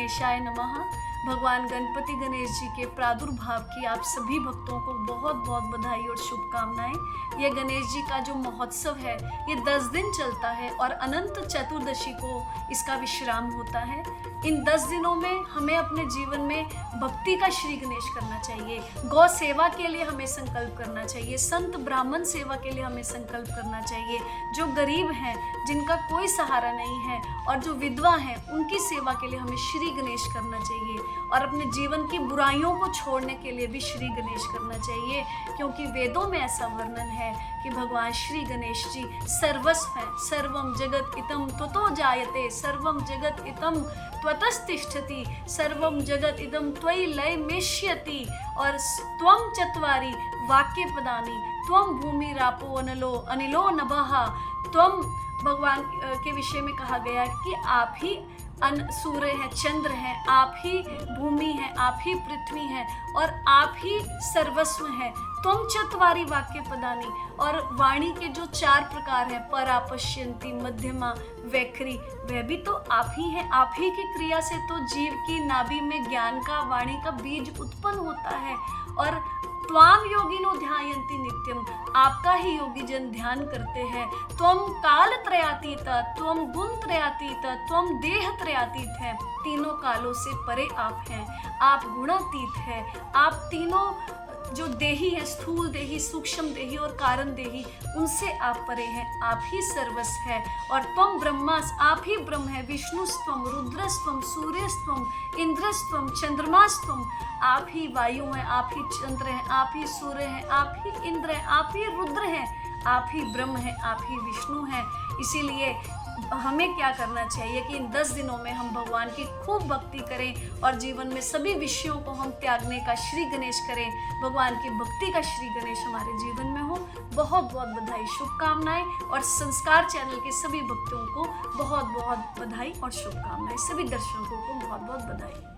गणेशाय नमः। भगवान गणपति गणेश जी के प्रादुर्भाव की आप सभी भक्तों को बहुत बहुत बधाई और शुभकामनाएं। ये गणेश जी का जो महोत्सव है ये 10 दिन चलता है और अनंत चतुर्दशी को इसका विश्राम होता है। इन 10 दिनों में हमें अपने जीवन में भक्ति का श्री गणेश करना चाहिए, गौ सेवा के लिए हमें संकल्प करना चाहिए, संत ब्राह्मण सेवा के लिए हमें संकल्प करना चाहिए। जो गरीब हैं, जिनका कोई सहारा नहीं है और जो विधवा हैं, उनकी सेवा के लिए हमें श्री गणेश करना चाहिए और अपने जीवन की बुराइयों को छोड़ने के लिए भी श्री गणेश करना चाहिए, क्योंकि वेदों में ऐसा वर्णन है कि भगवान श्री गणेश जी सर्वस्व हैं। सर्वम जगत इतम त्वतो जायते, सर्वम जगत इतम त्वतस्तिष्ठति, सर्वम जगत इदम त्वयि लय मेष्यति और त्वं चत्वारि वाक्य पदानि, त्वं भूमि रापो अनलो अनिलो नभः। त्वं भगवान के विषय में कहा गया कि आप ही सूर्य हैं, चंद्र हैं, आप ही भूमि हैं, आप ही पृथ्वी हैं और आप ही सर्वस्व हैं। त्वं चत्वारि वाक्य पदानि, और वाणी के जो 4 प्रकार हैं, परा, पश्यन्ति, मध्यमा, वैखरी, वह भी तो आप ही हैं। आप ही की क्रिया से तो जीव की नाभि में ज्ञान का, वाणी का बीज उत्पन्न होता है। और त्वाम योगिनो ध्यायन्ति नित्यम, आपका ही योगी जन ध्यान करते हैं। त्वम काल त्रयातीत, त्वम गुण त्रयातीत, त्वम देह त्रयातीत है। तीनों कालों से परे आप हैं, आप गुणातीत हैं। आप तीनों जो देही है, स्थूल देही, सूक्ष्म देही और कारण देही, उनसे आप परे हैं। आप ही सर्वस्व है। और त्वम ब्रह्मास, आप ही ब्रह्म है। विष्णुस्त्वम, रुद्रस्त्वम, सूर्यस्त्वम, इंद्रस्त्वम, चंद्रमास्त्वम, आप ही वायु हैं, आप ही चंद्र हैं, आप ही सूर्य हैं, आप ही इंद्र हैं, आप ही रुद्र हैं, आप ही ब्रह्म हैं, आप ही विष्णु हैं। इसीलिए हमें क्या करना चाहिए कि इन 10 दिनों में हम भगवान की खूब भक्ति करें और जीवन में सभी विषयों को हम त्यागने का श्री गणेश करें। भगवान की भक्ति का श्री गणेश हमारे जीवन में हो। बहुत बहुत बधाई, शुभकामनाएं। और संस्कार चैनल के सभी भक्तों को बहुत बहुत बधाई और शुभकामनाएं। सभी दर्शकों को बहुत बहुत बधाई।